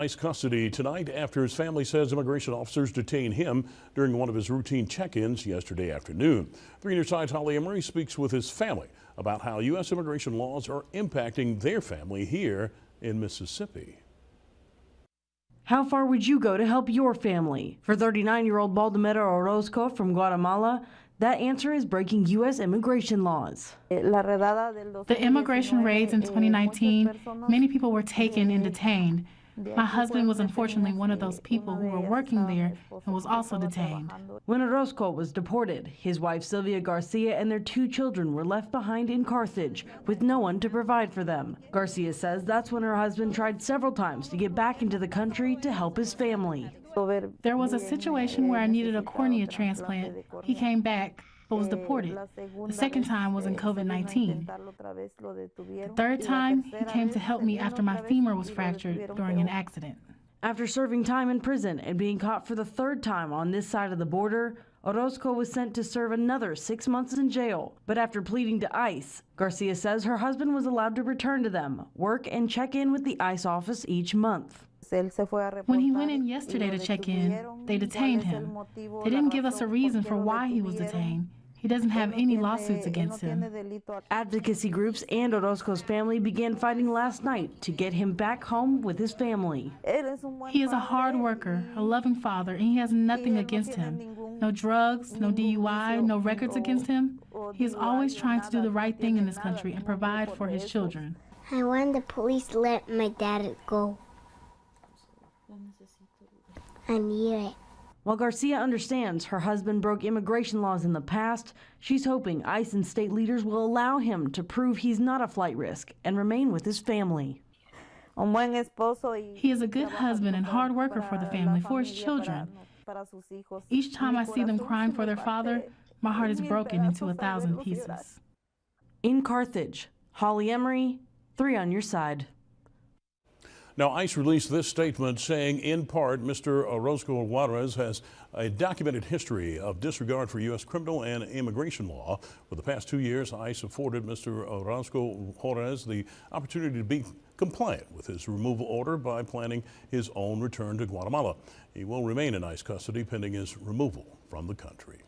ICE custody tonight after his family says immigration officers detained him during one of his routine check-ins yesterday afternoon. 3 News Side's Holly Emery speaks with his family about how U.S. immigration laws are impacting their family here in Mississippi. How far would you go to help your family? For 39-year-old Baldomero Orozco from Guatemala, that answer is breaking U.S. immigration laws. The immigration raids in 2019, many people were taken and detained. My husband was unfortunately one of those people who were working there and was also detained. When Orozco was deported, his wife Sylvia Garcia and their 2 children were left behind in Carthage with no one to provide for them. Garcia says that's when her husband tried several times to get back into the country to help his family. There was a situation where I needed a cornea transplant. He came back but was deported. The second time was in COVID-19. The third time, he came to help me after my femur was fractured during an accident. After serving time in prison and being caught for the 3rd time on this side of the border, Orozco was sent to serve another 6 months in jail. But after pleading to ICE, Garcia says her husband was allowed to return to them, work and check in with the ICE office each month. When he went in yesterday to check in, they detained him. They didn't give us a reason for why he was detained. He doesn't have any lawsuits against him. Advocacy groups and Orozco's family began fighting last night to get him back home with his family. He is a hard worker, a loving father, and he has nothing against him. No drugs, no DUI, no records against him. He is always trying to do the right thing in this country and provide for his children. I want the police to let my dad go. I need it. While Garcia understands her husband broke immigration laws in the past, she's hoping ICE and state leaders will allow him to prove he's not a flight risk and remain with his family. He is a good husband and hard worker for the family, for his children. Each time I see them crying for their father, my heart is broken into 1,000 pieces. In Carthage, Holly Emery, 3 on your side. Now, ICE released this statement saying, in part, Mr. Orozco Juarez has a documented history of disregard for U.S. criminal and immigration law. For the past 2 years, ICE afforded Mr. Orozco Juarez the opportunity to be compliant with his removal order by planning his own return to Guatemala. He will remain in ICE custody pending his removal from the country.